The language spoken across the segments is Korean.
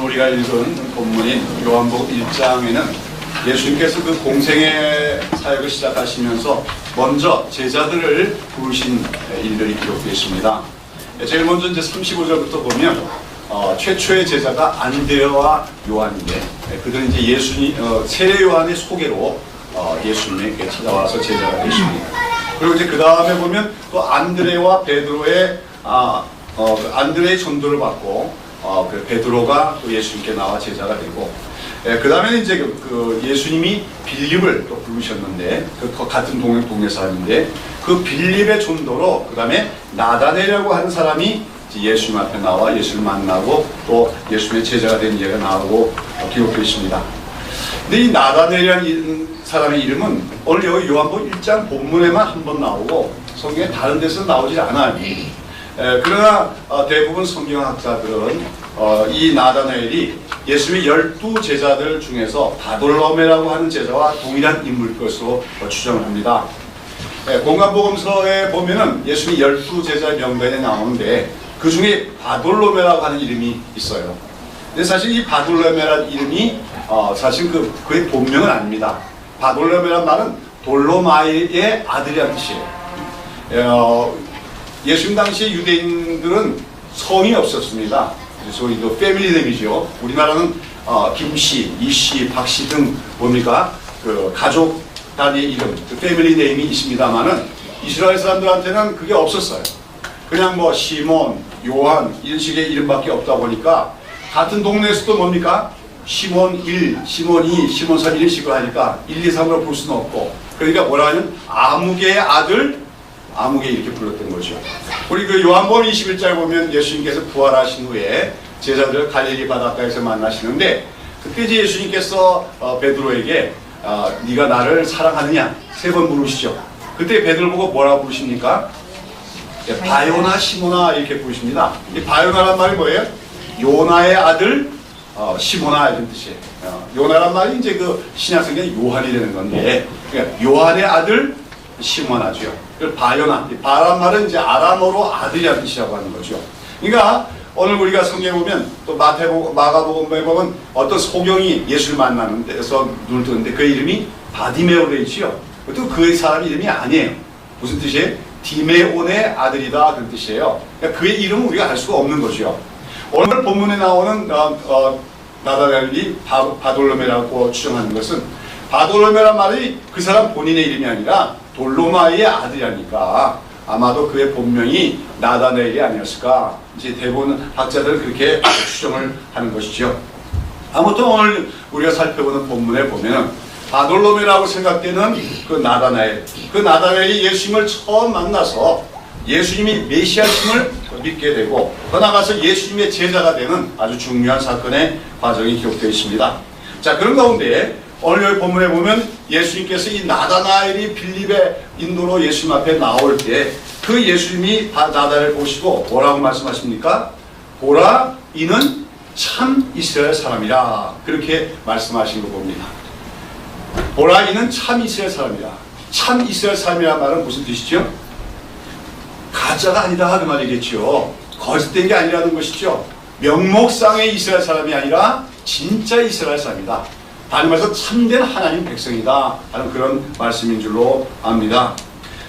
우리가 읽은 본문인 요한복음 1장에는 예수님께서 그 공생의 사역을 시작하시면서 먼저 제자들을 부르신 일들이 기록되어 있습니다. 제일 먼저 이제 35절부터 보면 최초의 제자가 안드레와 요한인데 그들은 이제 세례 요한의 소개로 예수님에게 찾아와서 제자가 되십니다. 그리고 이제 그 다음에 보면 또 안드레와 베드로의 안드레의 전도를 받고 그 베드로가 또 예수님께 나와 제자가 되고, 그 다음에는 이제 그 예수님이 빌립을 또 부르셨는데 그 같은 동네 사람인데 그 빌립의 전도로 그 다음에 나다넬이라고 하는 사람이 예수님 앞에 나와 예수를 만나고 또 예수님의 제자가 된 예가 나오고 기록되어 있습니다. 근데 이 나다넬이라는 사람의 이름은 오늘 여기 요한복음 1장 본문에만 한 번 나오고 성경에 다른 데서 나오지 않아요. 그러나 대부분 성경학자들은 이 나다나엘이 예수님의 12제자들 중에서 바돌로메라고 하는 제자와 동일한 인물일 것으로 추정을 합니다. 공간복음서에 보면은 예수님이 12제자의 명단에 나오는데 그 중에 바돌로메라고 하는 이름이 있어요. 근데 사실 이 바돌로메라는 이름이 사실 그의 본명은 아닙니다. 바돌로메라는 말은 돌로마이의 아들이라는 뜻이에요. 예수님 당시에 유대인들은 성이 없었습니다. 소위 그 패밀리 네임이죠. 우리나라는 김씨, 이씨, 박씨 등 뭡니까 그 가족 단위의 이름, 그 패밀리 네임이 있습니다만은 이스라엘 사람들한테는 그게 없었어요. 그냥 뭐 시몬, 요한 이런 식의 이름밖에 없다 보니까 같은 동네에서도 뭡니까 시몬 1, 시몬 2, 시몬 3 이런 식으로 하니까 1, 2, 3으로 부를 수는 없고 그러니까 뭐라 하면 아무개의 아들 아무개 이렇게 불렀던 거죠. 우리 그 요한복음 21장에 보면 예수님께서 부활하신 후에 제자들을 갈릴리 바닷가에서 만나시는데 그때 이제 예수님께서 베드로에게 네가 나를 사랑하느냐 3번 물으시죠. 그때 베드로 보고 뭐라고 부르십니까? 바요나 시모나 이렇게 부르십니다. 이 바요나란 말이 뭐예요? 요나의 아들 시모나 이런 뜻이에요. 요나란 말이 이제 그 신약성경에 요한이 되는 건데 그러니까 요한의 아들 시모나죠. 바요나, 바란 말은 이제 아람어로 아들이라는 뜻이라고 하는 거죠. 그러니까 오늘 우리가 성경에 보면 또 마가복음에 보면 어떤 소경이 예수를 만나는 데서 눈을 뜨는데 그 이름이 바디메오로 되어 있지요. 또 그 사람 이름이 아니에요. 무슨 뜻이에요? 디메온의 아들이다 그런 뜻이에요. 그러니까 그의 이름은 우리가 알 수가 없는 거죠. 오늘 본문에 나오는 나다넬이 바돌로메라고 추정하는 것은 바돌로메란 말이 그 사람 본인의 이름이 아니라 돌로마이의 아들이라니까 아마도 그의 본명이 나다넬이 아니었을까 이제 대부분 학자들은 그렇게 추정을 하는 것이죠. 아무튼 오늘 우리가 살펴보는 본문에 보면은 바돌로메라고 생각되는 그 나다넬이 예수님을 처음 만나서 예수님이 메시아심을 믿게 되고 더 나아가서 예수님의 제자가 되는 아주 중요한 사건의 과정이 기록되어 있습니다. 자, 그런 가운데 오늘 여기 본문에 보면 예수님께서 이 나다나엘이 빌립의 인도로 예수님 앞에 나올 때 그 예수님이 나다나엘을 보시고 뭐라고 말씀하십니까? 보라 이는 참 이스라엘 사람이라 그렇게 말씀하신 거 봅니다. 보라 이는 참 이스라엘 사람이라. 참 이스라엘 사람이라는 말은 무슨 뜻이죠? 가짜가 아니다 그 말이겠죠. 거짓된 게 아니라는 것이죠. 명목상의 이스라엘 사람이 아니라 진짜 이스라엘 사람이다. 다른 말해서 참된 하나님 백성이다 하는 그런 말씀인 줄로 압니다.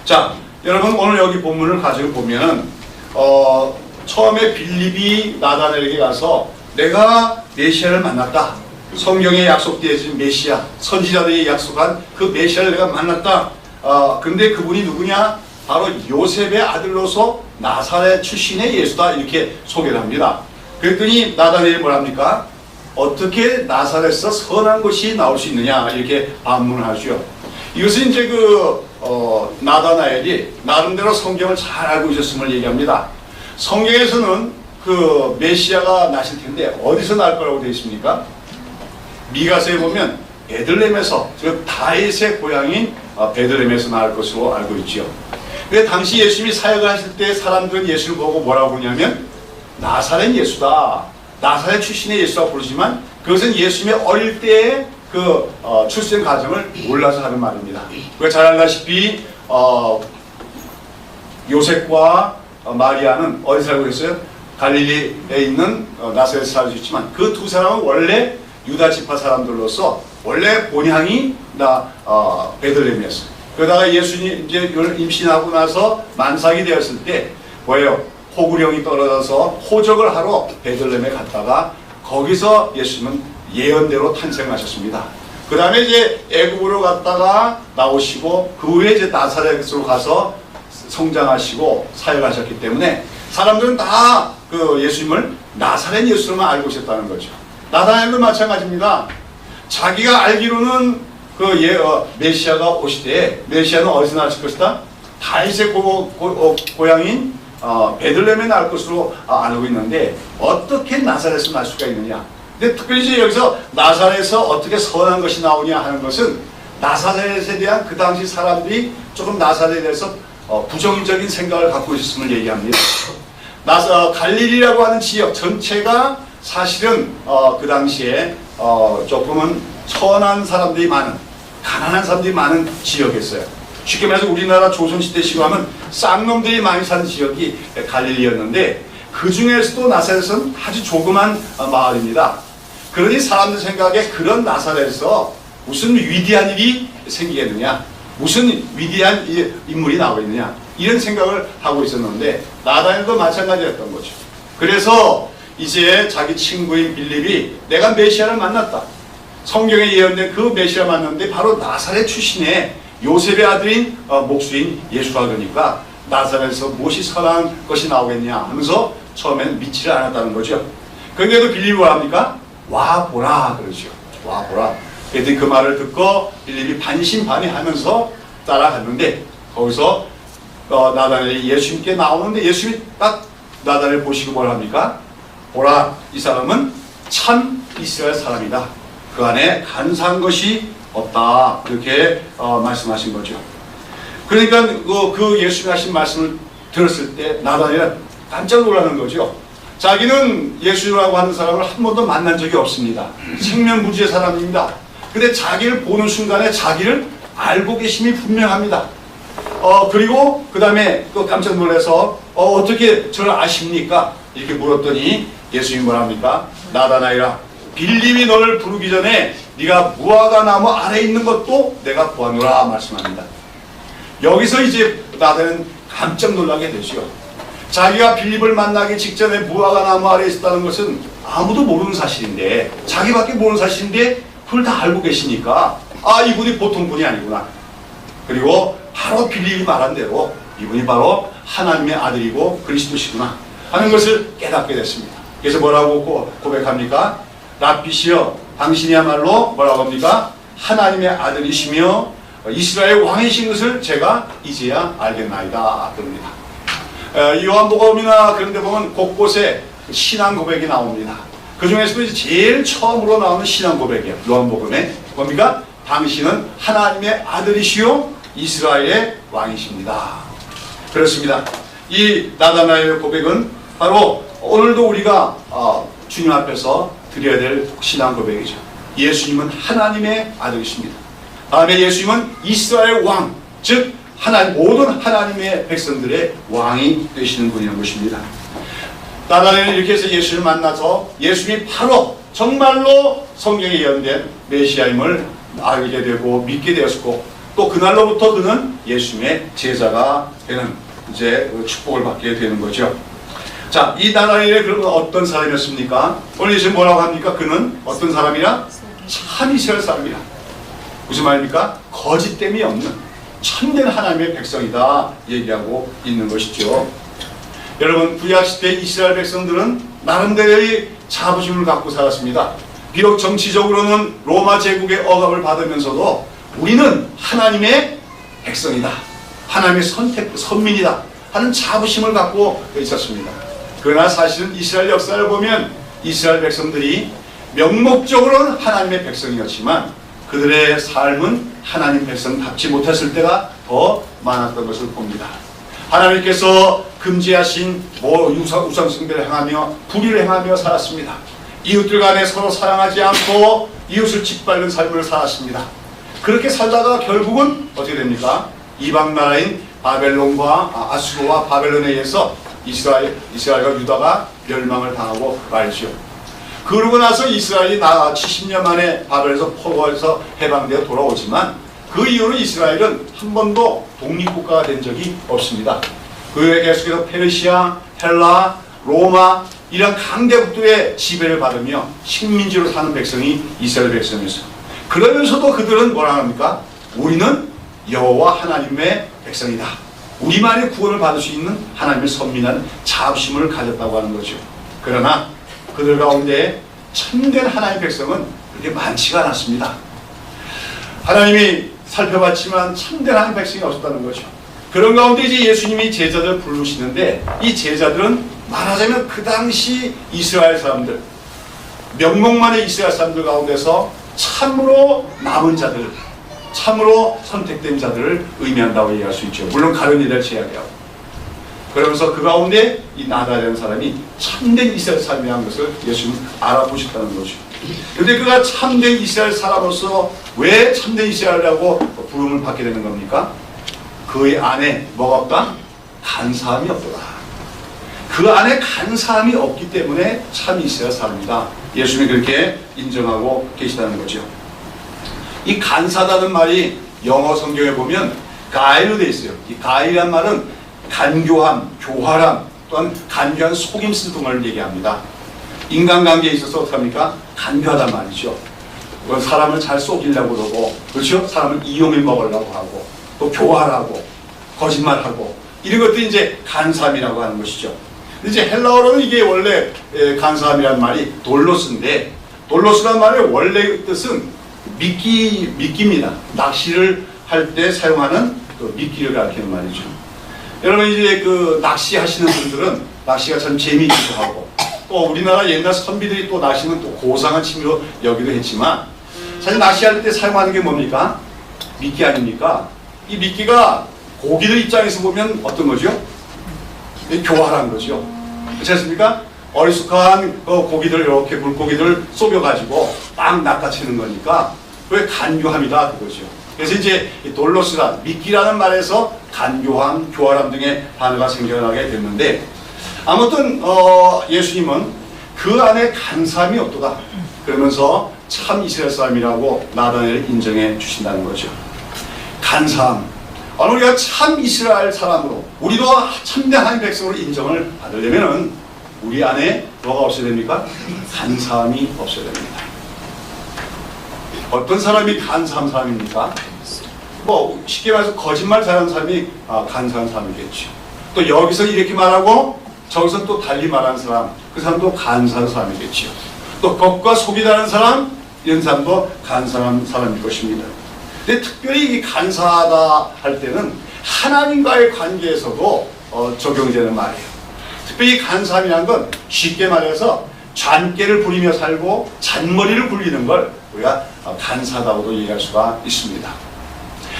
자, 여러분 오늘 여기 본문을 가지고 보면은 처음에 빌립이 나다넬에게 가서 내가 메시아를 만났다. 성경에 약속되어진 메시아, 선지자들이 약속한 그 메시아를 내가 만났다. 근데 그분이 누구냐? 바로 요셉의 아들로서 나사렛 출신의 예수다 이렇게 소개를 합니다. 그랬더니 나다넬이 뭐랍니까? 어떻게 나사렛에서 선한 것이 나올 수 있느냐 이렇게 반문을 하죠. 이것은 이제 나다나엘이 나름대로 성경을 잘 알고 있었음을 얘기합니다. 성경에서는 그 메시아가 나실 텐데 어디서 날 거라고 되어 있습니까? 미가서에 보면 베들레헴에서 즉 다윗의 고향인 베들레헴에서 나올 것으로 알고 있지요. 근데 당시 예수님이 사역을 하실 때 사람들은 예수를 보고 뭐라고 부르냐면 나사렛 예수다. 나사렛 출신의 예수라고 부르지만 그것은 예수님의 어릴 때의 그 출생 과정을 몰라서 하는 말입니다. 우리가 잘 알다시피 요셉과 마리아는 어디 살고 있어요? 갈릴리에 있는 나사렛 살수 있지만 그 두 사람은 원래 유다 지파 사람들로서 원래 본향이 베들레헴이었어요. 그러다가 예수님 이제 임신하고 나서 만삭이 되었을 때 뭐예요? 호구령이 떨어져서 호적을 하러 베들레헴에 갔다가 거기서 예수님은 예언대로 탄생하셨습니다. 그 다음에 이제 애굽으로 갔다가 나오시고 그 후에 이제 나사렛으로 가서 성장하시고 사역하셨기 때문에 사람들은 다 그 예수님을 나사렛 예수로만 알고 있었다는 거죠. 나다나엘도 마찬가지입니다. 자기가 알기로는 메시아가 오실 때 메시아는 어디서 나실 것이다? 다윗의 고향인 베들레헴에 날 것으로 알고 있는데 어떻게 나사렛에서 날 수가 있느냐? 근데 특별히 이제 여기서 나사렛에서 어떻게 선한 것이 나오냐 하는 것은 나사렛에 대한 그 당시 사람들이 조금 나사렛에 대해서 부정적인 생각을 갖고 있었음을 얘기합니다. 갈릴리라고 하는 지역 전체가 사실은 그 당시에 조금은 천한 사람들이 많은, 가난한 사람들이 많은 지역이었어요. 쉽게 말해서 우리나라 조선시대식으로 하면 쌍놈들이 많이 사는 지역이 갈릴리였는데 그 중에서도 나사렛은 아주 조그만 마을입니다. 그러니 사람들 생각에 그런 나사렛에서 무슨 위대한 일이 생기겠느냐, 무슨 위대한 인물이 나오겠느냐, 이런 생각을 하고 있었는데 나다나엘도 마찬가지였던 거죠. 그래서 이제 자기 친구인 빌립이 내가 메시아를 만났다. 성경에 예언된 그 메시아를 만났는데 바로 나사렛 출신의 요셉의 아들인 목수인 예수라. 그러니까 나사렛에서 무엇이 선한 것이 나오겠냐 하면서 처음에는 믿지를 않았다는 거죠. 그런데도 빌립이 뭐합니까? 와보라 그러죠. 와보라. 그랬더니 그 말을 듣고 빌립이 반신반의하면서 따라갔는데 거기서 나다나엘이 예수님께 나오는데 예수님이 딱 나다나엘 보시고 뭘 합니까? 보라, 이 사람은 참 이스라엘 사람이다. 그 안에 간사한 것이 없다. 이렇게 말씀하신 거죠. 그러니까 그 예수님이 하신 말씀을 들었을 때 나다나엘은 깜짝 놀라는 거죠. 자기는 예수라고 하는 사람을 한 번도 만난 적이 없습니다. 생명부지의 사람입니다. 근데 자기를 보는 순간에 자기를 알고 계심이 분명합니다. 그리고 그 다음에 또 깜짝 놀라서 어떻게 저를 아십니까? 이렇게 물었더니 예수님이 뭐랍니까? 나다나엘아, 빌립이 너를 부르기 전에 네가 무화과 나무 아래에 있는 것도 내가 보아노라 말씀합니다. 여기서 이제 나다나엘은 깜짝 놀라게 되죠. 자기가 빌립을 만나기 직전에 무화과 나무 아래에 있었다는 것은 아무도 모르는 사실인데, 자기밖에 모르는 사실인데 그걸 다 알고 계시니까 이분이 보통 분이 아니구나. 그리고 바로 빌립이 말한 대로 이분이 바로 하나님의 아들이고 그리스도시구나 하는 것을 깨닫게 됐습니다. 그래서 뭐라고 고백합니까? 랍비시여, 당신이야말로 뭐라고 합니까? 하나님의 아들이시며 이스라엘 왕이신 것을 제가 이제야 알겠나이다 그럽니다. 요한복음이나 그런 데 보면 곳곳에 신앙 고백이 나옵니다. 그 중에서도 이제 제일 처음으로 나오는 신앙 고백이에요. 요한복음에 뭡니까? 당신은 하나님의 아들이시요 이스라엘의 왕이십니다. 그렇습니다. 이 나다나엘의 고백은 바로 오늘도 우리가 주님 앞에서 드려야 될 신앙 고백이죠. 예수님은 하나님의 아들이십니다. 다음에 예수님은 이스라엘 왕, 즉 모든 하나님의 백성들의 왕이 되시는 분이라는 것입니다. 나다나엘은 이렇게 해서 예수를 만나서 예수님이 바로 정말로 성경에 예언된 메시아임을 알게 되고 믿게 되었고, 또 그날로부터 그는 예수님의 제자가 되는 이제 축복을 받게 되는 거죠. 자, 이 나다나엘이 그러면 어떤 사람이었습니까? 오늘 예수님 뭐라고 합니까? 그는 어떤 사람이라? 참 이스라엘 사람이라. 무슨 말입니까? 거짓됨이 없는 참된 하나님의 백성이다 얘기하고 있는 것이죠. 여러분, 구약시대 이스라엘 백성들은 나름대로의 자부심을 갖고 살았습니다. 비록 정치적으로는 로마 제국의 억압을 받으면서도 우리는 하나님의 백성이다, 하나님의 선민이다 하는 자부심을 갖고 있었습니다. 그러나 사실은 이스라엘 역사를 보면 이스라엘 백성들이 명목적으로는 하나님의 백성이었지만 그들의 삶은 하나님 백성답지 못했을 때가 더 많았던 것을 봅니다. 하나님께서 금지하신 우상숭배를 행하며 불의를 행하며 살았습니다. 이웃들 간에 서로 사랑하지 않고 이웃을 짓밟는 삶을 살았습니다. 그렇게 살다가 결국은 어떻게 됩니까? 이방 나라인 바벨론과 아수르와 바벨론에 의해서 이스라엘과 유다가 멸망을 당하고 말죠. 그러고 나서 이스라엘이 70년 만에 바벨에서 포로에서 해방되어 돌아오지만 그 이후로 이스라엘은 한 번도 독립국가가 된 적이 없습니다. 그 후에 계속해서 페르시아, 헬라, 로마 이런 강대국들의 지배를 받으며 식민지로 사는 백성이 이스라엘 백성이었어요. 그러면서도 그들은 뭐라 합니까? 우리는 여호와 하나님의 백성이다. 우리만이 구원을 받을 수 있는 하나님의 선민한 자부심을 가졌다고 하는 거죠. 그러나 그들 가운데 참된 하나님의 백성은 그렇게 많지가 않았습니다. 하나님이 살펴봤지만 참된 하나님의 백성이 없었다는 거죠. 그런 가운데 이제 예수님이 제자들을 부르시는데 이 제자들은 말하자면 그 당시 이스라엘 사람들, 명목만의 이스라엘 사람들 가운데서 참으로 남은 자들, 참으로 선택된 자들을 의미한다고 얘기할 수 있죠. 물론 가룟 유다를 제외하고. 그러면서 그 가운데 이 나다라는 사람이 참된 이스라엘 사람이라는 것을 예수님은 알아보셨다는 거죠. 그런데 그가 참된 이스라엘 사람으로서 왜 참된 이스라엘이라고 부름을 받게 되는 겁니까? 그의 안에 뭐가 없다? 간사함이 없더라. 그 안에 간사함이 없기 때문에 참 이스라엘 사람이다. 예수님이 그렇게 인정하고 계시다는 거죠. 이 간사다는 말이 영어 성경에 보면 가이로 되어 있어요. 이 가이란 말은 간교함, 교활함, 또한 간교한 속임수 등을 얘기합니다. 인간관계에 있어서 어떡합니까? 간교하단 말이죠. 사람을 잘 속이려고 그러고, 그렇죠? 사람을 이용해 먹으려고 하고, 또 교활하고, 거짓말하고, 이런 것들이 이제 간사함이라고 하는 것이죠. 이제 헬라어로는 이게 원래 간사함이라는 말이 돌로스인데, 돌로스란 말의 원래 뜻은 미끼입니다. 낚시를 할 때 사용하는 그 미끼를 가리키는 말이죠. 여러분 이제 그 낚시 하시는 분들은 낚시가 참 재미있기도 하고 또 우리나라 옛날 선비들이 또 낚시는 또 고상한 취미로 여기도 했지만 사실 낚시할 때 사용하는 게 뭡니까? 미끼 아닙니까? 이 미끼가 고기들 입장에서 보면 어떤 거죠? 교활한 거죠. 그렇지 않습니까? 어리숙한 고기들 이렇게 물고기들 속여가지고 막 낚아채는 거니까 왜 간교함이다 그거죠. 그래서 이제 돌로스란 미끼라는 말에서 간교함, 교활함 등의 단어가 생겨나게 됐는데 아무튼 예수님은 그 안에 간사함이 없도다 그러면서 참 이스라엘 사람이라고 나다나엘을 인정해 주신다는 거죠. 간사함. 우리가 참 이스라엘 사람으로 우리도 참된 하나님 백성으로 인정을 받으려면 우리 안에 뭐가 없어야 됩니까? 간사함이 없어야 됩니다. 어떤 사람이 간사한 사람입니까? 뭐 쉽게 말해서 거짓말 잘하는 사람이 간사한 사람이겠죠. 또 여기서 이렇게 말하고 저기서 또 달리 말하는 사람, 그 사람도 간사한 사람이겠죠. 또 겉과 속이 다른 사람, 이런 사람도 간사한 사람일 것입니다. 근데 특별히 이 간사하다 할 때는 하나님과의 관계에서도 적용되는 말이에요. 특별히 간사함이라는 건 쉽게 말해서 잔깨를 부리며 살고 잔머리를 굴리는 걸 우리가 간사하다고도 얘기할 수가 있습니다.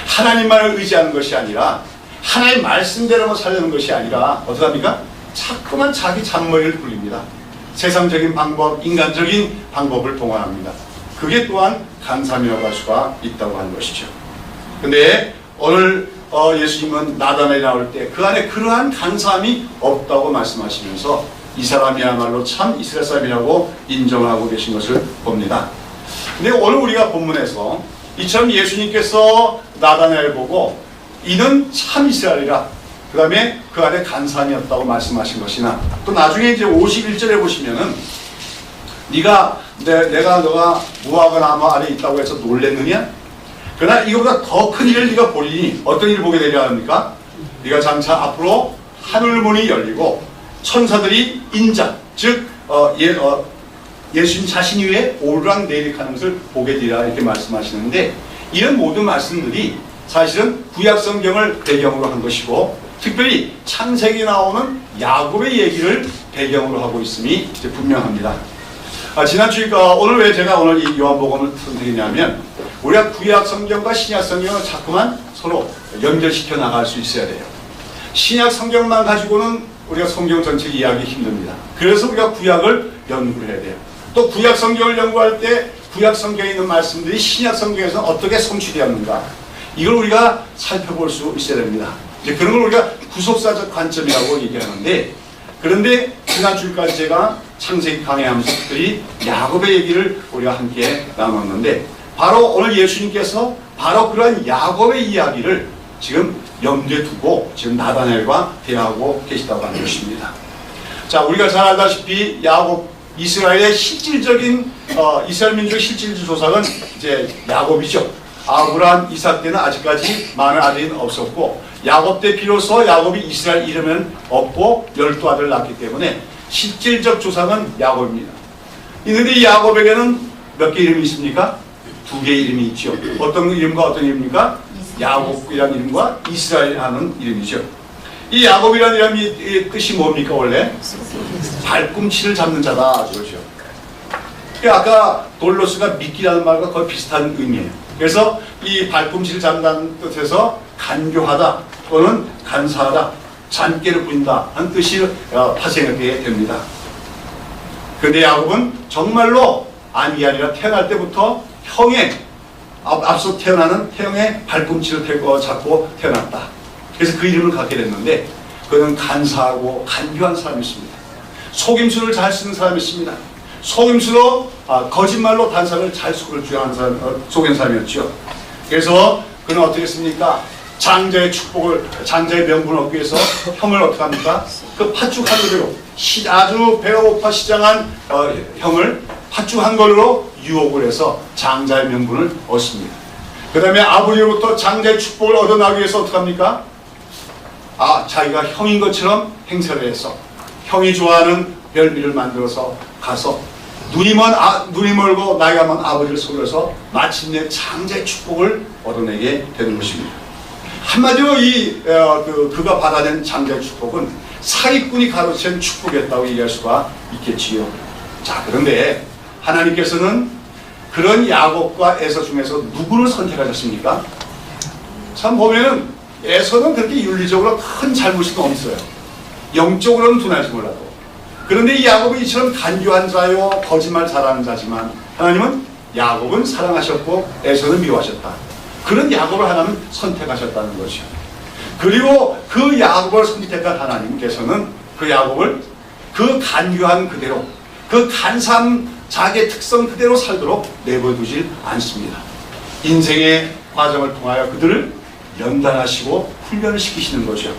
하나님만을 의지하는 것이 아니라 하나님 말씀대로만 살려는 것이 아니라 어떻게 합니까? 자꾸만 자기 잔머리를 굴립니다. 세상적인 방법, 인간적인 방법을 동원합니다. 그게 또한 간사함이라고 할 수가 있다고 하는 것이죠. 근데 오늘 예수님은 나다나엘이 나올 때 그 안에 그러한 간사함이 없다고 말씀하시면서 이 사람이야말로 참 이스라엘 사람이라고 인정하고 계신 것을 봅니다. 근데 오늘 우리가 본문에서 이처럼 예수님께서 나다나엘 보고 이는 참 이스라엘이라 그 다음에 그 안에 간사함이 없다고 말씀하신 것이나 또 나중에 이제 51절에 보시면은 네가 너가 무화과 나무 아래 있다고 해서 놀랬느냐? 그러나 이거보다 더 큰 일을 네가 보리니 어떤 일을 보게 되려 합니까? 네가 장차 앞으로 하늘 문이 열리고 천사들이 인자 즉 예수님 자신 위에 오르락 내리락하는 것을 보게 되리라 이렇게 말씀하시는데 이런 모든 말씀들이 사실은 구약 성경을 배경으로 한 것이고 특별히 창세기에 나오는 야곱의 얘기를 배경으로 하고 있음이 이제 분명합니다. 지난주니까 오늘 왜 제가 오늘 이 요한복음을 선택했냐면 우리가 구약 성경과 신약 성경을 자꾸만 서로 연결시켜 나갈 수 있어야 돼요. 신약 성경만 가지고는 우리가 성경 전체 이해하기 힘듭니다. 그래서 우리가 구약을 연구를 해야 돼요. 또 구약 성경을 연구할 때 구약 성경에 있는 말씀들이 신약 성경에서 어떻게 성취되었는가 이걸 우리가 살펴볼 수 있어야 됩니다. 이제 그런 걸 우리가 구속사적 관점이라고 얘기하는데 그런데 지난 주일까지 제가 창세기 강해하면서 특별히 야곱의 얘기를 우리가 함께 나눴는데, 바로 오늘 예수님께서 바로 그러한 야곱의 이야기를 지금 염두에 두고 지금 나다나엘과 대하고 계시다고 하는 것입니다. 자, 우리가 잘 알다시피 야곱, 이스라엘의 실질적인 이스라엘 민족의 실질적 조상은 이제 야곱이죠. 아브라함, 이삭 때는 아직까지 많은 아들이 없었고, 야곱 때 비로소 야곱이 이스라엘 이름은 없고 12아들을 낳기 때문에 실질적 조상은 야곱입니다. 그런데 이 야곱에게는 몇 개 이름이 있습니까? 2개의 이름이 있죠. 어떤 이름과 어떤 이름입니까? 야곱이라는 이름과 이스라엘이라는 이름이죠. 이 야곱이라는 이름이 뜻이 뭡니까 원래? 발꿈치를 잡는 자다, 그렇죠. 아까 돌로스가 미끼라는 말과 거의 비슷한 의미예요. 그래서 이 발꿈치를 잡는다는 뜻에서 간교하다 또는 간사하다, 잔꾀를 부린다 하는 뜻이 파생하게 됩니다. 그런데 야곱은 정말로 아니게 아니라 태어날 때부터 형의 앞서 태어나는 태형의 발꿈치를 잡고 태어났다. 그래서 그 이름을 갖게 됐는데, 그는 간사하고 간교한 사람이었습니다. 속임수를 잘 쓰는 사람이었습니다. 속임수로 거짓말로 단상을 잘 주장하는 속인 사람이었죠. 그래서 그는 어떻게 했습니까? 장자의 축복을, 장자의 명분을 얻기 위해서 형을 어떻게 합니까? 그 팥죽한 그대로 아주 배가 고파 시장한 형을 팥죽한 걸로 유혹을 해서 장자의 명분을 얻습니다. 그 다음에 아버지로부터 장자의 축복을 얻어나기 위해서 어떻게 합니까? 자기가 형인 것처럼 행세를 해서 형이 좋아하는 별미를 만들어서 가서 눈이 멀고 나이가 많은 아버지를 속여서 마침내 장자의 축복을 얻어내게 되는 것입니다. 한마디로 그가 받아낸 장자의 축복은 사기꾼이 가로챈 축복이었다고 얘기할 수가 있겠지요. 자, 그런데 하나님께서는 그런 야곱과 에서 중에서 누구를 선택하셨습니까? 참 보면은 에서는 그렇게 윤리적으로 큰 잘못이 없어요. 영적으로는 둔할지 몰라도. 그런데 이 야곱은 이처럼 간교한 자요, 거짓말 잘하는 자지만 하나님은 야곱은 사랑하셨고 에서는 미워하셨다. 그런 야곱을 하나님은 선택하셨다는 것이요. 그리고 그 야곱을 선택한 하나님께서는 그 야곱을 그 간교한 그대로, 그 간사한 자기의 특성 그대로 살도록 내버려두질 않습니다. 인생의 과정을 통하여 그들을 연단하시고 훈련을 시키시는 거죠.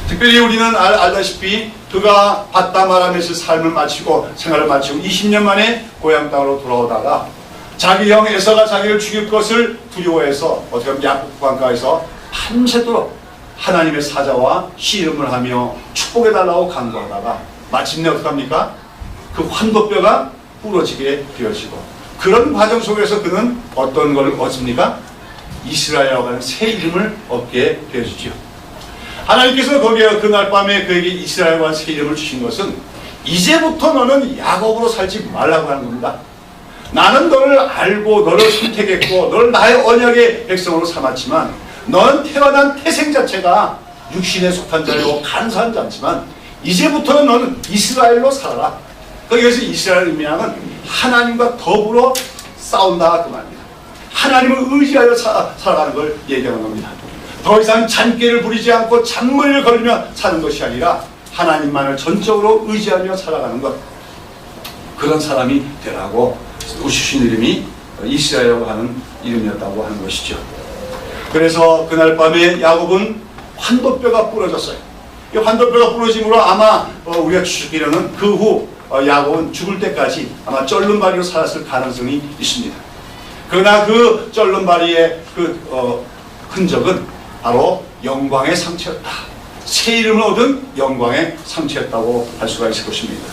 특별히 우리는 알다시피 그가 바다마람에서 삶을 마치고 생활을 마치고 20년 만에 고향 땅으로 돌아오다가 자기 형 에서가 자기를 죽일 것을 두려워해서 어떻게 하면 야곱 강가에서 밤새도록 하나님의 사자와 씨름을 하며 축복해달라고 간구하다가 마침내 어떻게 합니까? 그 환도뼈가 부러지게 되어지고, 그런 과정 속에서 그는 어떤 걸 얻습니까? 이스라엘이라고 하는 새 이름을 얻게 되어지죠. 하나님께서 거기에 그날 밤에 그에게 이스라엘이라고 하는 새 이름을 주신 것은 이제부터 너는 야곱으로 살지 말라고 하는 겁니다. 나는 너를 알고 너를 선택했고 너를 나의 언약의 백성으로 삼았지만 너는 태어난 태생 자체가 육신에 속한 자요 간사한 자지만 이제부터는 너는 이스라엘로 살아라. 여기서 이스라엘 의미하는 하나님과 더불어 싸운다 그 말입니다. 하나님을 의지하여 살아가는 걸 얘기하는 겁니다. 더 이상 잔꾀를 부리지 않고 잔머리를 걸리며 사는 것이 아니라 하나님만을 전적으로 의지하며 살아가는 것, 그런 사람이 되라고 주신 이름이 이스라엘이라고 하는 이름이었다고 하는 것이죠. 그래서 그날 밤에 야곱은 환도뼈가 부러졌어요. 이 환도뼈가 부러짐으로 아마 우리가 추측기로는 그 후 야곱은 죽을 때까지 아마 쩔름발이로 살았을 가능성이 있습니다. 그러나 그 쩔름발이의 흔적은 바로 영광의 상처였다. 새 이름을 얻은 영광의 상처였다고 할 수가 있을 것입니다.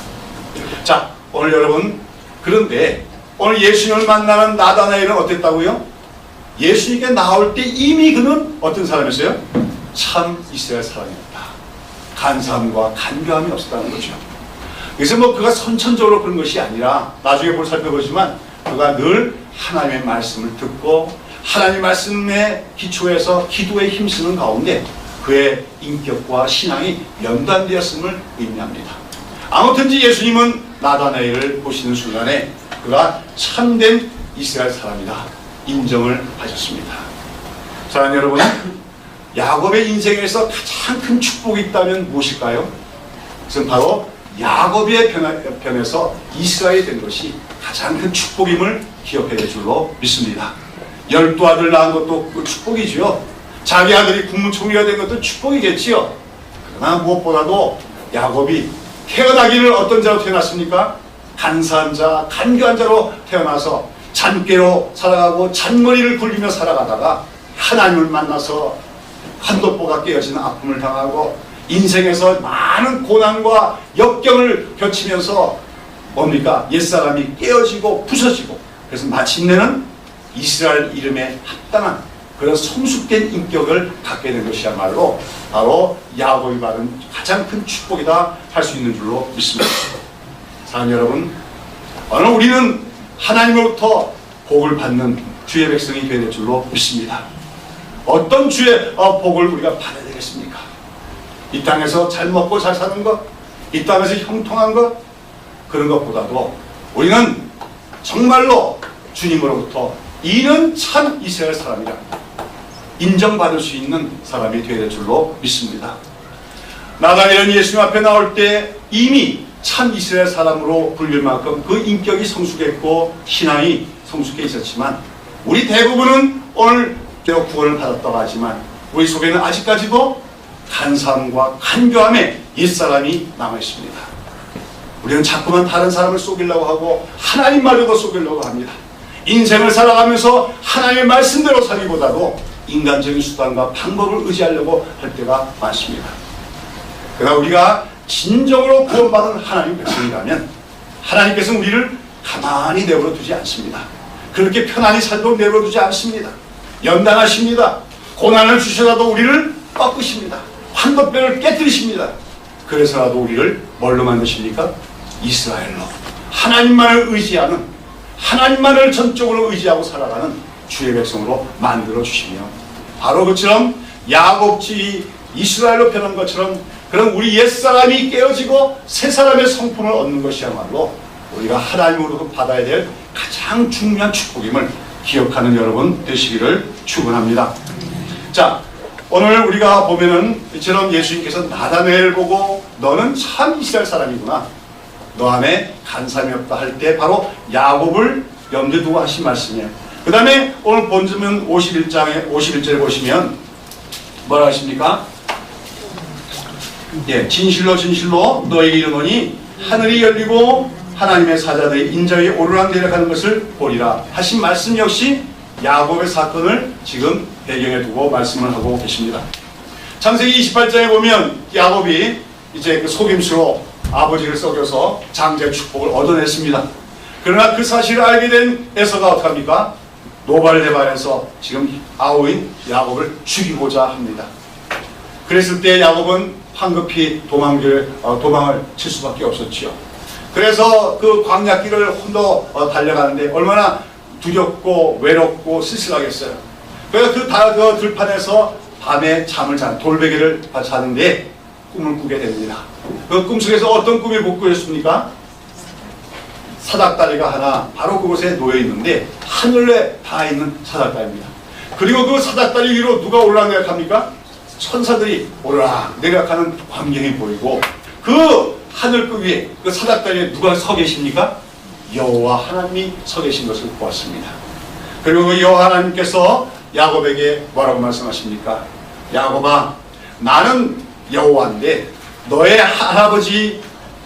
자, 오늘 여러분, 그런데 오늘 예수님을 만나는 나다나엘은 어땠다고요? 예수님께 나올 때 이미 그는 어떤 사람이었어요? 참 이스라엘 사람이었다. 간사함과 간교함이 없었다는 거죠. 그래서 그가 선천적으로 그런 것이 아니라 나중에 살펴보지만 그가 늘 하나님의 말씀을 듣고 하나님의 말씀에 기초해서 기도에 힘쓰는 가운데 그의 인격과 신앙이 연단되었음을 의미합니다. 아무튼지 예수님은 나다나엘을 보시는 순간에 그가 참된 이스라엘 사람이다 인정을 하셨습니다. 사랑하는 여러분, 야곱의 인생에서 가장 큰 축복이 있다면 무엇일까요? 그것은 바로 야곱의 편에서 이스라엘이 된 것이 가장 큰 축복임을 기억해야 될 줄로 믿습니다. 12아들 낳은 것도 그 축복이지요. 자기 아들이 국무총리가 된 것도 축복이겠지요. 그러나 무엇보다도 야곱이 태어나기를 어떤 자로 태어났습니까? 간사한 자, 간교한 자로 태어나서 잔꾀로 살아가고 잔머리를 굴리며 살아가다가 하나님을 만나서 환도포가 깨어지는 아픔을 당하고 인생에서 많은 고난과 역경을 겪으면서 뭡니까? 옛사람이 깨어지고 부서지고 그래서 마침내는 이스라엘 이름에 합당한 그런 성숙된 인격을 갖게 된 것이야말로 바로 야곱이 받은 가장 큰 축복이다 할 수 있는 줄로 믿습니다. 사랑하는 여러분, 오늘 우리는 하나님으로부터 복을 받는 주의 백성이 되야 될 줄로 믿습니다. 어떤 주의 복을 우리가 받아야 되겠습니까? 이 땅에서 잘 먹고 잘 사는 것, 이 땅에서 형통한 것, 그런 것보다도 우리는 정말로 주님으로부터 이는 참 이스라엘 사람이라 인정받을 수 있는 사람이 되어야 될 줄로 믿습니다. 나다니엘은 예수님 앞에 나올 때 이미 참 이스라엘 사람으로 불릴 만큼 그 인격이 성숙했고 신앙이 성숙해 있었지만 우리 대부분은 오늘 구원을 받았다고 하지만 우리 속에는 아직까지도 간사함과 간교함의 옛사람이 남아있습니다. 우리는 자꾸만 다른 사람을 속이려고 하고 하나님 말로도 속이려고 합니다. 인생을 살아가면서 하나님의 말씀대로 살기보다도 인간적인 수단과 방법을 의지하려고 할 때가 많습니다. 그러나 우리가 진정으로 구원받은 하나님 백성이라면 하나님께서는 우리를 가만히 내버려 두지 않습니다. 그렇게 편안히 살도록 내버려 두지 않습니다. 연단하십니다. 고난을 주셔라도 우리를 꺾으십니다. 환도뼈를 깨뜨리십니다. 그래서라도 우리를 뭘로 만드십니까? 이스라엘로 하나님만을 의지하는, 하나님만을 전적으로 의지하고 살아가는 주의 백성으로 만들어 주시며 바로 그처럼 야곱지 이스라엘로 변한 것처럼 그런 우리 옛사람이 깨어지고 새사람의 성품을 얻는 것이야말로 우리가 하나님으로부터 받아야 될 가장 중요한 축복임을 기억하는 여러분 되시기를 축원합니다. 자, 오늘 우리가 보면은 이처럼 예수님께서 나다나엘을 보고 너는 참 이스라엘 사람이구나, 너 안에 간사함이 없다 할 때 바로 야곱을 염두에 두고 하신 말씀이에요. 그 다음에 오늘 본문 51절에 보시면 뭐라 하십니까? 예, 진실로 진실로 너에게 이르노니 하늘이 열리고 하나님의 사자들이 인자위에 오르락내리락하는 것을 보리라 하신 말씀 역시 야곱의 사건을 지금 배경에 두고 말씀을 하고 계십니다. 창세기 28장에 보면 야곱이 이제 그 속임수로 아버지를 속여서 장자의 축복을 얻어냈습니다. 그러나 그 사실을 알게 된 에서가 어떡합니까? 노발대발해서 지금 아우인 야곱을 죽이고자 합니다. 그랬을 때 야곱은 황급히 도망을 칠 수밖에 없었지요. 그래서 그 광야길을 혼자 달려가는데 얼마나 두렵고 외롭고 쓸쓸하겠어요. 그래서 그 들판에서 밤에 잠을 돌베개를 자는데 꿈을 꾸게 됩니다. 그 꿈속에서 어떤 꿈을 못 꾸셨습니까? 사닥다리가 하나 바로 그곳에 놓여 있는데 하늘에 닿아 있는 사닥다리입니다. 그리고 그 사닥다리 위로 누가 올라내려갑니까? 천사들이 오르락 내려가는 광경이 보이고 그 하늘끝 위에 그 사닥다리에 누가 서 계십니까? 여호와 하나님이 서 계신 것을 보았습니다. 그리고 그 여호와 하나님께서 야곱에게 뭐라고 말씀하십니까? 야곱아, 나는 여호와인데 너의 할아버지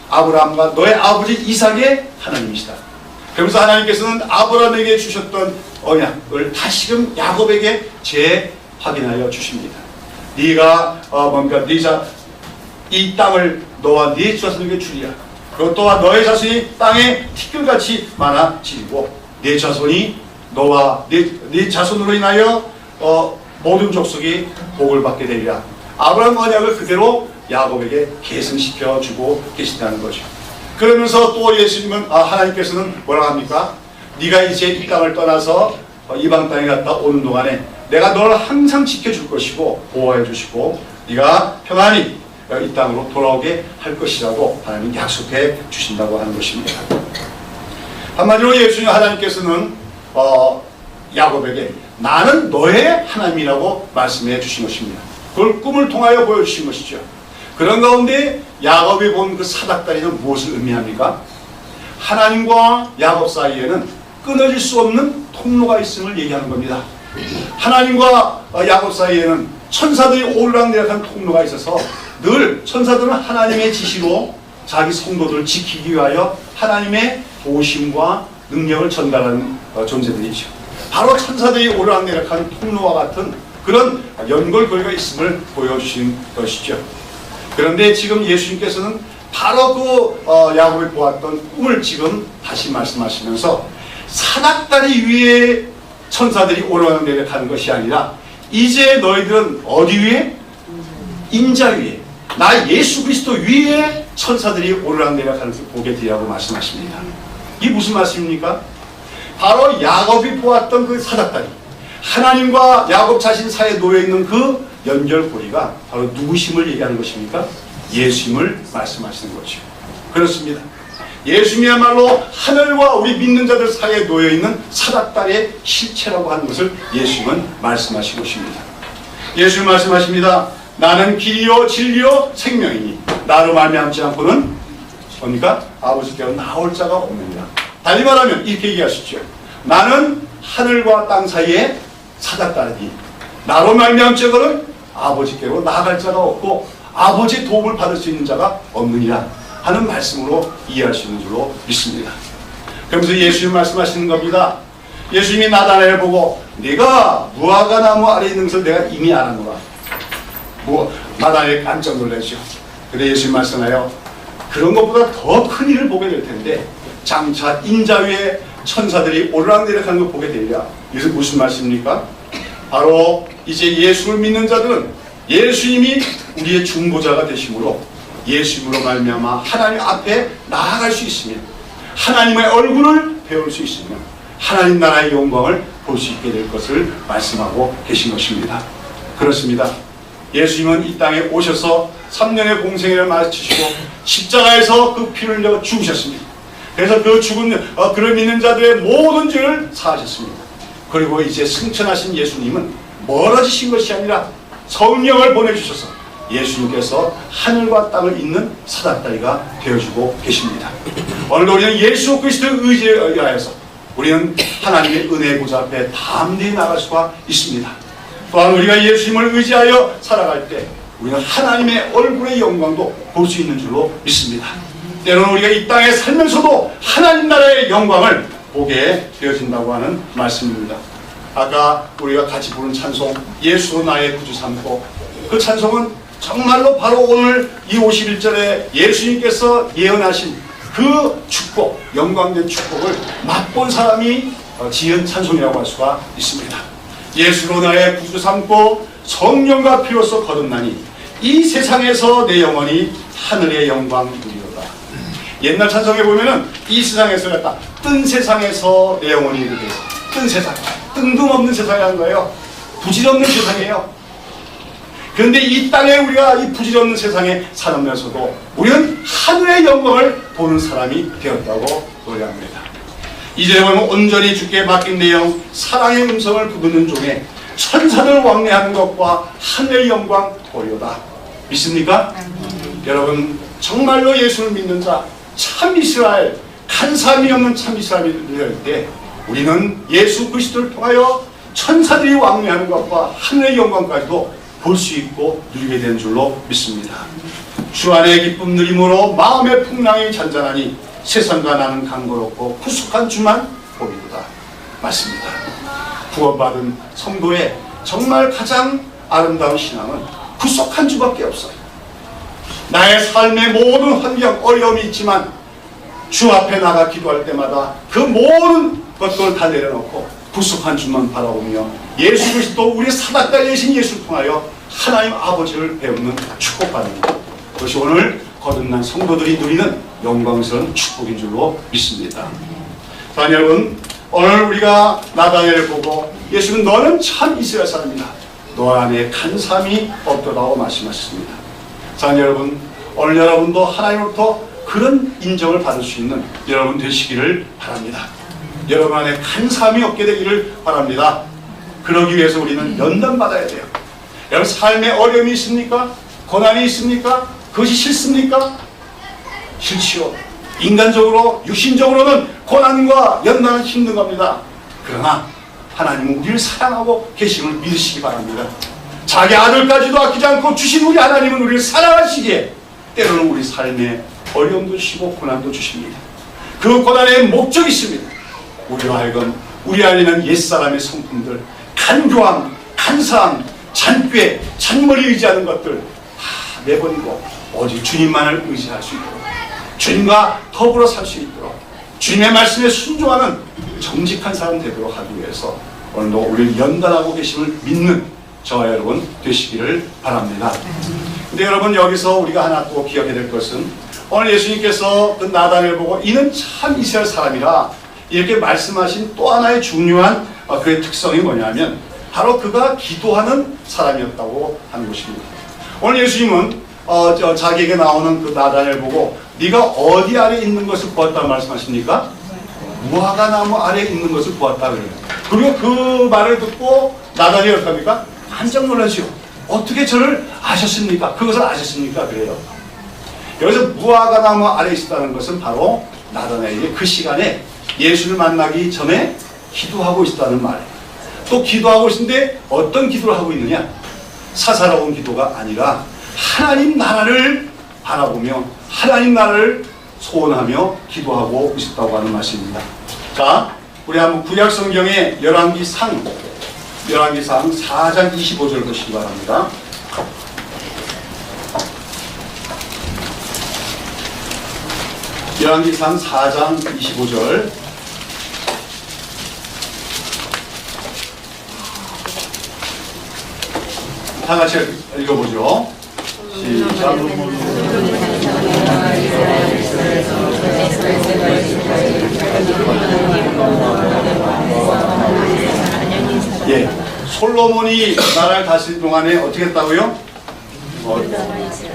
아브라함과 너의 아버지 이삭의 하나님이시다. 그러면서 하나님께서는 아브라함에게 주셨던 언약을 다시금 야곱에게 재확인하여 주십니다. 네가 이 땅을 너와 네 자손에게 주리라. 그리고 또한 너의 자손이 땅에 티끌같이 많아지고 네 자손이 너와 네 자손으로 인하여 모든 족속이 복을 받게 되리라. 아브라함 언약을 그대로 야곱에게 계승시켜 주고 계신다는 거죠. 그러면서 또 예수님은 하나님께서는 뭐라고 합니까? 네가 이제 이 땅을 떠나서 이방 땅에 갔다 오는 동안에 내가 너를 항상 지켜줄 것이고 보호해 주시고 네가 평안히 이 땅으로 돌아오게 할 것이라고 하나님 약속해 주신다고 하는 것입니다. 한마디로 예수님 하나님께서는 야곱에게 나는 너의 하나님이라고 말씀해 주신 것입니다. 그걸 꿈을 통하여 보여주신 것이죠. 그런 가운데 야곱이 본 그 사닥다리는 무엇을 의미합니까? 하나님과 야곱 사이에는 끊어질 수 없는 통로가 있음을 얘기하는 겁니다. 하나님과 야곱 사이에는 천사들이 오르락내락한 통로가 있어서 늘 천사들은 하나님의 지시로 자기 성도들을 지키기 위하여 하나님의 도우심과 능력을 전달하는 존재들이죠. 바로 천사들이 오르락내락한 통로와 같은 그런 연골고리가 있음을 보여주신 것이죠. 그런데 지금 예수님께서는 바로 그 야곱이 보았던 꿈을 지금 다시 말씀하시면서 사닥다리 위에 천사들이 오르락내락하는 것이 아니라 이제 너희들은 어디 위에? 인자 위에, 나 예수 그리스도 위에 천사들이 오르락내락하는 것을 보게 되라고 말씀하십니다. 이게 무슨 말씀입니까? 바로 야곱이 보았던 그 사닥다리, 하나님과 야곱 자신 사이에 놓여있는 그 연결고리가 바로 누구심을 얘기하는 것입니까? 예수님을 말씀하시는 거죠. 그렇습니다. 예수님이야말로 하늘과 우리 믿는 자들 사이에 놓여있는 사닥다리의 실체라고 하는 것을 예수님은 말씀하시고 있습니다. 예수님 말씀하십니다. 나는 길이요 진리요 생명이니 나로 말미암지 않고는 뭡니까? 아버지께로 나올 자가 없느니라. 달리 말하면 이렇게 얘기하시죠. 나는 하늘과 땅 사이에 사닥다리니 나로 말미암지 않고는 아버지께로 나아갈 자가 없고 아버지의 도움을 받을 수 있는 자가 없느니라 하는 말씀으로 이해할 수 있는 줄로 믿습니다. 그러면서 예수님 말씀하시는 겁니다. 예수님이 나다나엘을 보고 네가 무화과 나무 아래 있는 것을 내가 이미 알았노라. 나다나엘이 깜짝 놀라죠. 근데 예수님 말씀하여 그런 것보다 더 큰 일을 보게 될 텐데 장차 인자 위에 천사들이 오르락내락하는 걸 보게 되리라. 이것이 무슨 말씀입니까? 바로 이제 예수를 믿는 자들은 예수님이 우리의 중보자가 되심으로 예수님으로 말미암아 하나님 앞에 나아갈 수 있으며 하나님의 얼굴을 배울 수 있으며 하나님 나라의 영광을 볼 수 있게 될 것을 말씀하고 계신 것입니다. 그렇습니다. 예수님은 이 땅에 오셔서 3년의 공생애를 마치시고 십자가에서 그 피를 흘려 죽으셨습니다. 그래서 그 죽은 그를 믿는 자들의 모든 죄를 사하셨습니다. 그리고 이제 승천하신 예수님은 멀어지신 것이 아니라 성령을 보내주셔서 예수님께서 하늘과 땅을 잇는 사닥다리가 되어주고 계십니다. 오늘도 우리는 예수 그리스도의 의지에 의하여서 우리는 하나님의 은혜의 보좌 앞에 담대히 나갈 수가 있습니다. 또한 우리가 예수님을 의지하여 살아갈 때 우리는 하나님의 얼굴의 영광도 볼 수 있는 줄로 믿습니다. 때로는 우리가 이 땅에 살면서도 하나님 나라의 영광을 보게 되어진다고 하는 말씀입니다. 아까 우리가 같이 부른 찬송 예수로 나의 구주 삼고, 그 찬송은 정말로 바로 오늘 이 51절에 예수님께서 예언하신 그 축복, 영광된 축복을 맛본 사람이 지은 찬송이라고 할 수가 있습니다. 예수로 나의 구주 삼고 성령과 피로써 거듭나니 이 세상에서 내 영혼이 하늘의 영광 누리로다. 옛날 찬송에 보면은 이 세상에서 갔다 뜬 세상에서 내 영혼이 이르게 뜬 세상, 뜬금없는 세상이라는 거예요. 부질없는 세상이에요. 그런데 이 땅에 우리가 이 부질없는 세상에 살면서도 우리는 하늘의 영광을 보는 사람이 되었다고 노래합니다. 이제 보면 온전히 주께 맡긴 내 영 사랑의 음성을 부르는 종에 천사를 왕래하는 것과 하늘의 영광 보리오다. 믿습니까? 여러분 정말로 예수를 믿는 자 참 이스라엘, 간사함이 없는 참 이스라엘이 될 때 우리는 예수 그리스도를 통하여 천사들이 왕래하는 것과 하늘의 영광까지도 볼 수 있고 누리게 되는 줄로 믿습니다. 주 안에 기쁨 누림으로 마음의 풍랑이 잔잔하니 세상과 나는 강거롭고 구속한 주만 보리로다. 맞습니다. 구원받은 성도의 정말 가장 아름다운 신앙은 구속한 주밖에 없어요. 나의 삶의 모든 환경, 어려움이 있지만 주 앞에 나가 기도할 때마다 그 모든 것들을 다 내려놓고 구속한 주만 바라보며 예수 그리스도 우리 사닥다리 되신 예수를 통하여 하나님 아버지를 배우는 축복받는 것, 그것이 오늘 거듭난 성도들이 누리는 영광스러운 축복인 줄로 믿습니다. 자, 여러분 오늘 우리가 나다나엘을 보고 예수는 너는 참 이스라엘 사람이다, 너 안에 간사함이 없도다고 말씀하셨습니다. 자, 여러분 오늘 여러분도 하나님으로부터 그런 인정을 받을 수 있는 여러분 되시기를 바랍니다. 여러분 안에 간사함이 없게 되기를 바랍니다. 그러기 위해서 우리는 연단받아야 돼요. 여러분 삶에 어려움이 있습니까? 고난이 있습니까? 그것이 싫습니까? 싫지요. 인간적으로 육신적으로는 고난과 연단은 힘든 겁니다. 그러나 하나님은 우리를 사랑하고 계심을 믿으시기 바랍니다. 자기 아들까지도 아끼지 않고 주신 우리 하나님은 우리를 사랑하시기에 때로는 우리 삶에 어려움도 주시고 고난도 주십니다. 그 고난의 목적이 있습니다. 우리로 하여금 우리 안에는 옛사람의 성품들, 간교함, 간사함, 잔꾀, 잔머리 의지하는 것들 다 내버리고 오직 주님만을 의지할 수 있도록, 주님과 더불어 살 수 있도록, 주님의 말씀에 순종하는 정직한 사람 되도록 하기 위해서 오늘도 우리를 연단하고 계심을 믿는 저와 여러분 되시기를 바랍니다. 근데 여러분, 여기서 우리가 하나 또 기억해야 될 것은, 오늘 예수님께서 그 나단을 보고 이는 참 이스라엘 사람이라 이렇게 말씀하신 또 하나의 중요한 그의 특성이 뭐냐면 바로 그가 기도하는 사람이었다고 하는 것입니다. 오늘 예수님은 자기에게 나오는 그 나단을 보고 네가 어디 아래 있는 것을 보았다고 말씀하십니까? 무화과 나무 아래 있는 것을 보았다 그래요. 그리고 그 말을 듣고 나단이 어떡합니까? 깜짝 놀라시오. 어떻게 저를 아셨습니까? 그것을 아셨습니까? 그래요. 여기서 무화과 나무 아래 있었다는 것은 바로 나단에게 그 시간에 예수를 만나기 전에 기도하고 있었다는 말이에요. 또 기도하고 있는데 어떤 기도를 하고 있느냐? 사사로운 기도가 아니라 하나님 나라를 바라보며 하나님 나라를 소원하며 기도하고 있었다고 하는 말씀입니다. 자, 우리 한번 구약 성경의 열왕기상 4장 25절 보시기 바랍니다. 열왕기상 4장 25절. 다 같이 읽어보죠. 시작. 예, 솔로몬이 나라를 다스릴 동안에 어떻게 했다고요?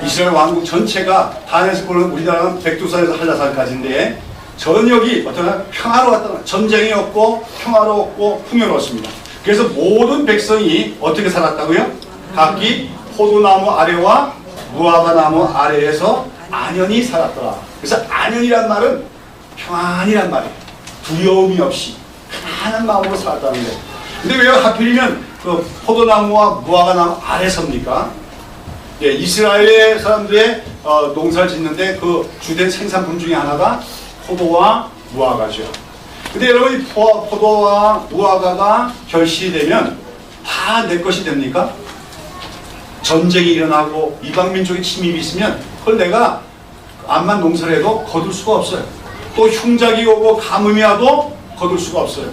이스라엘 왕국 전체가 단에서 보는 우리나라는 백두산에서 한라산까지인데 전역이 어떤 평화로웠다. 전쟁이 없고 평화로웠고 풍요로웠습니다. 그래서 모든 백성이 어떻게 살았다고요? 각기 포도나무 아래와 무화과 나무 아래에서 안연히 살았더라. 그래서 안연이란 말은 평안이란 말이에요. 두려움이 없이 편안한 마음으로 살았다는 거예요. 근데 왜 하필이면 그 포도나무와 무화과 나무 아래 섭니까? 예, 이스라엘의 사람들의 농사를 짓는데 그 주된 생산품 중에 하나가 포도와 무화과죠. 근데 여러분, 이 포도와 무화과가 결실되면 다 내 것이 됩니까? 전쟁이 일어나고 이방민족의 침입이 있으면 그걸 내가 암만 농사를 해도 거둘 수가 없어요. 또 흉작이 오고 가뭄이 와도 거둘 수가 없어요.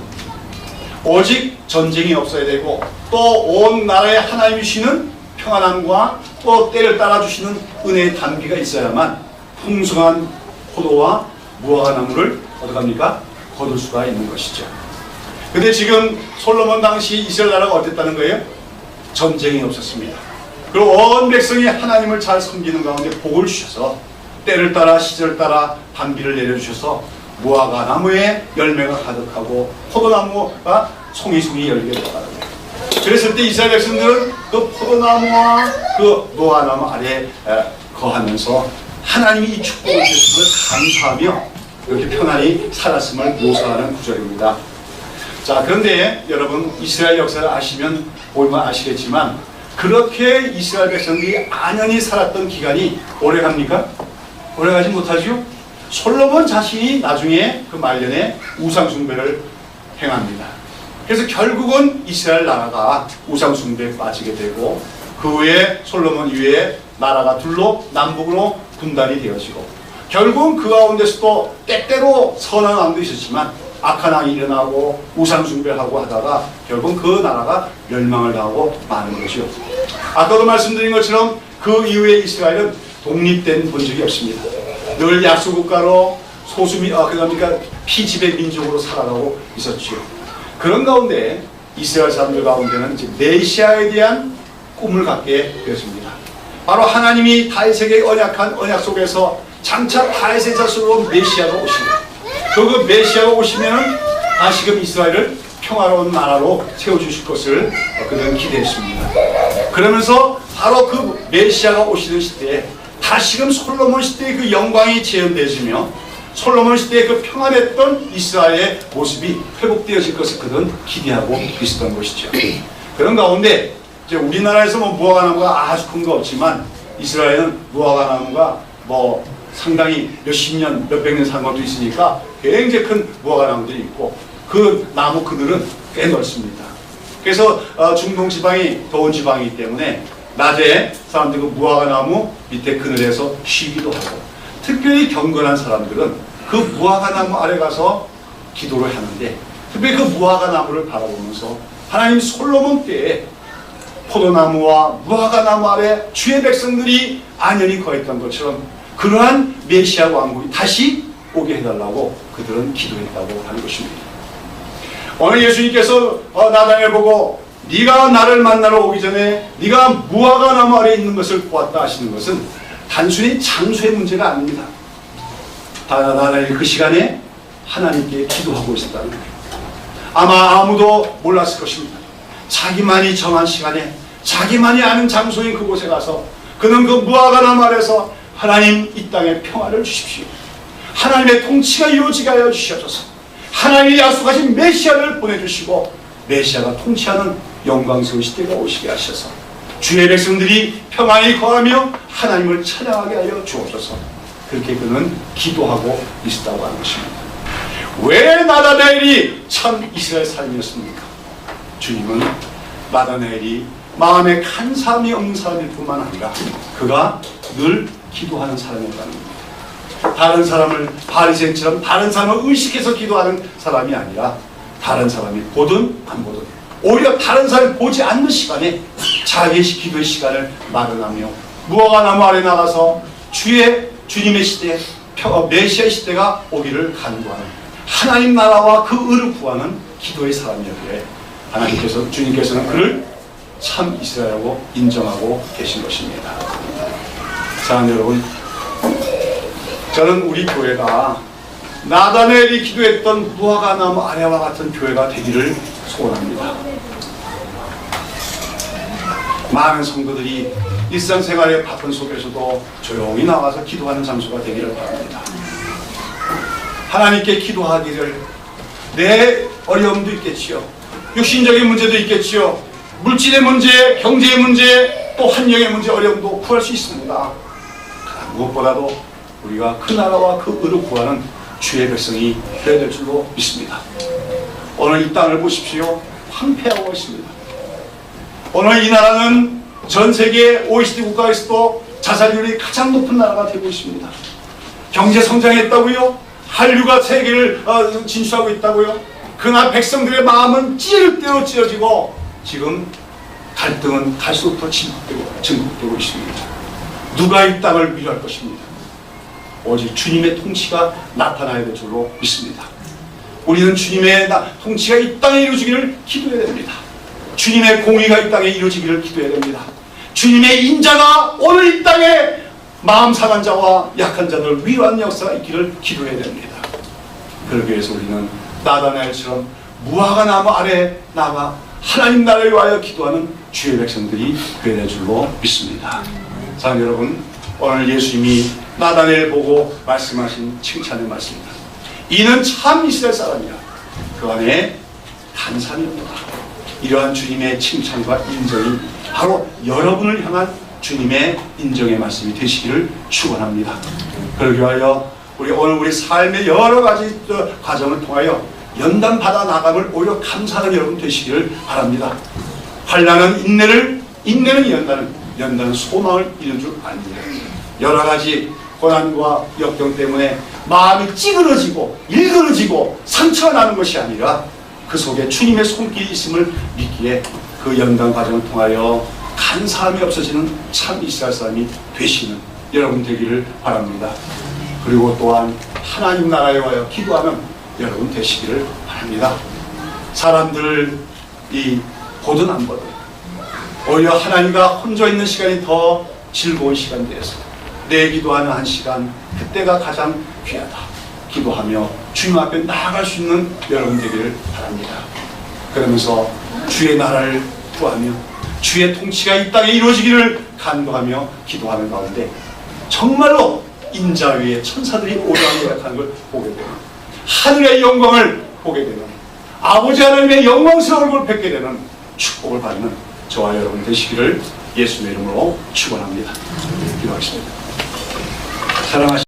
오직 전쟁이 없어야 되고 또 온 나라에 하나님이 주시는 평안함과 또 때를 따라주시는 은혜의 단비가 있어야만 풍성한 포도와 무화과 나무를 어떡합니까? 거둘 수가 있는 것이죠. 근데 지금 솔로몬 당시 이스라엘 나라가 어땠다는 거예요? 전쟁이 없었습니다. 그리고 온 백성이 하나님을 잘 섬기는 가운데 복을 주셔서 때를 따라 시절을 따라 단비를 내려주셔서 무화과 나무에 열매가 가득하고 포도나무가 송이송이 열게 되더라고요. 그랬을 때 이스라엘 백성들은 그 포도나무와 그 무화과나무 아래에 거하면서 하나님이 이 축복을 주셨음을 감사하며 이렇게 편안히 살았음을 묘사하는 구절입니다. 자, 그런데 여러분, 이스라엘 역사를 아시면 보면 아시겠지만 그렇게 이스라엘 백성들이 안연히 살았던 기간이 오래갑니까? 오래가지 못하죠. 솔로몬 자신이 나중에 그 말년에 우상숭배를 행합니다. 그래서 결국은 이스라엘 나라가 우상숭배에 빠지게 되고 그 후에 솔로몬 이후에 나라가 둘로 남북으로 분단이 되어지고 결국은 그 가운데서도 때때로 선한 왕도 있었지만 악한 왕이 일어나고 우상숭배하고 하다가 결국은 그 나라가 멸망을 당하고 마는 것이요. 아까도 말씀드린 것처럼 그 이후에 이스라엘은 독립된 본 적이 없습니다. 늘 약소국가로 그러니까 피지배 민족으로 살아가고 있었죠. 그런 가운데 이스라엘 사람들 가운데는 이제 메시아에 대한 꿈을 갖게 되었습니다. 바로 하나님이 다윗에게 언약한 언약 속에서 장차 다윗의 자손으로 메시아가 오십니다. 그 메시아가 오시면 다시금 이스라엘을 평화로운 나라로 세워주실 것을 그들은 기대했습니다. 그러면서 바로 그 메시아가 오시는 시대에 다시금 솔로몬 시대의 그 영광이 재현되지며 솔로몬 시대의 그 평안했던 이스라엘의 모습이 회복되어질 것을 그들은 기대하고 있었던 것이죠. 그런 가운데 이제 우리나라에서 뭐 무화과나무가 아주 큰 거 없지만 이스라엘은 무화과나무가 뭐 상당히 몇십 년, 몇백 년 산 것도 있으니까 굉장히 큰 무화과나무들이 있고 그 나무 그늘은 꽤 넓습니다. 그래서 중동 지방이 더운 지방이기 때문에 낮에 사람들이 그 무화과나무 밑에 그늘에서 쉬기도 하고 특별히 경건한 사람들은 그 무화과나무 아래 가서 기도를 하는데 특별히 그 무화과나무를 바라보면서 하나님 솔로몬 때에 포도나무와 무화과나무 아래 주의 백성들이 안연히 거했던 것처럼 그러한 메시아 왕국이 다시 오게 해달라고 그들은 기도했다고 하는 것입니다. 오늘 예수님께서 나단을 보고 네가 나를 만나러 오기 전에 네가 무화과나무 아래 있는 것을 보았다 하시는 것은 단순히 장소의 문제가 아닙니다. 나단이 그 시간에 하나님께 기도하고 있었다는 거예요. 아마 아무도 몰랐을 것입니다. 자기만이 정한 시간에 자기만이 아는 장소인 그곳에 가서 그는 그 무화과나무 아래서 하나님 이 땅에 평화를 주십시오. 하나님의 통치가 이루어지게 하여 주시옵소서. 하나님이 약속하신 메시아를 보내주시고 메시아가 통치하는 영광스러운 시대가 오시게 하셔서 주의 백성들이 평안히 거하며 하나님을 찬양하게 하여 주옵소서. 그렇게 그는 기도하고 있었다고 하는 것입니다. 왜 나다나엘이 참 이스라엘 사람이었습니까? 주님은 나다나엘이 마음에 간사함이 없는 사람일 뿐만 아니라 그가 늘 기도하는 사람이었다는 겁니다. 다른 사람을 바리새인처럼 다른 사람을 의식해서 기도하는 사람이 아니라 다른 사람이 보든 안 보든 오히려 다른 사람을 보지 않는 시간에 자기의 기도의 시간을 마련하며 무화과나무 아래 나가서 주님의 시대, 메시아의 시대가 오기를 간구하는 하나님 나라와 그 의를 구하는 기도의 사람이었기에 주님께서는 그를 참 이스라엘이라고 인정하고 계신 것입니다. 사랑하는 여러분, 저는 우리 교회가 나다나엘이 기도했던 무화과나무 아래와 같은 교회가 되기를 소원합니다. 많은 성도들이 일상생활의 바쁜 속에서도 조용히 나와서 기도하는 장소가 되기를 바랍니다. 하나님께 기도하기를 내 어려움도 있겠지요. 육신적인 문제도 있겠지요. 물질의 문제, 경제의 문제, 또 환경의 문제, 어려움도 구할 수 있습니다. 그러나 무엇보다도 우리가 그 나라와 그 의를 구하는 주의 백성이 되어야 될 줄로 믿습니다. 오늘 이 땅을 보십시오. 황폐하고 있습니다. 오늘 이 나라는 전 세계 OECD 국가에서도 자살률이 가장 높은 나라가 되고 있습니다. 경제 성장했다고요? 한류가 세계를 진출하고 있다고요? 그러나 백성들의 마음은 찢을 대로 찢어지고 지금 갈등은 갈수록 더 증폭되고 있습니다. 누가 이 땅을 위로할 것입니다. 오직 주님의 통치가 나타나야 될 줄로 믿습니다. 우리는 주님의 통치가 이 땅에 이루어지기를 기도해야 됩니다. 주님의 공의가 이 땅에 이루어지기를 기도해야 됩니다. 주님의 인자가 오늘 이 땅에 마음 상한 자와 약한 자들을 위로하는 역사가 있기를 기도해야 됩니다. 그러기 위해서 우리는 나다나엘처럼 무화과나무 아래 나가 하나님 나라에 와여 기도하는 주의 백성들이 되어야 될 줄로 믿습니다. 자, 여러분, 오늘 예수님이 나다나엘 보고 말씀하신 칭찬의 말씀입니다. 이는 참 이스라엘 사람이야. 그 안에 간사함이 없다. 이러한 주님의 칭찬과 인정이 바로 여러분을 향한 주님의 인정의 말씀이 되시기를 축원합니다. 그러기 위하여 오늘 우리 삶의 여러 가지 과정을 통하여 연단 받아 나감을 오히려 감사하는 여러분 되시기를 바랍니다. 환난은 인내는 연단은 소망을 이룬 줄 압니다. 여러 가지 고난과 역경 때문에 마음이 찌그러지고 일그러지고 상처가 나는 것이 아니라 그 속에 주님의 손길이 있음을 믿기에 그 연단 과정을 통하여 간사함이 없어지는 참 이스라엘 사람이 되시는 여러분 되기를 바랍니다. 그리고 또한 하나님 나라에 와여 기도하는 여러분 되시기를 바랍니다. 사람들이 보든 안 보든 오히려 하나님과 혼자 있는 시간이 더 즐거운 시간 되어서 내 기도하는 한 시간, 그때가 가장 귀하다. 기도하며 주님 앞에 나아갈 수 있는 여러분 되기를 바랍니다. 그러면서 주의 나라를 구하며 주의 통치가 이 땅에 이루어지기를 간구하며 기도하는 가운데 정말로 인자 위에 천사들이 오르락내락하는 걸 보게 되는, 하늘의 영광을 보게 되는, 아버지 하나님의 영광스러운 얼굴을 뵙게 되는 축복을 받는 저와 여러분 되시기를 예수님의 이름으로 축원합니다. 기도하겠습니다. 사랑하시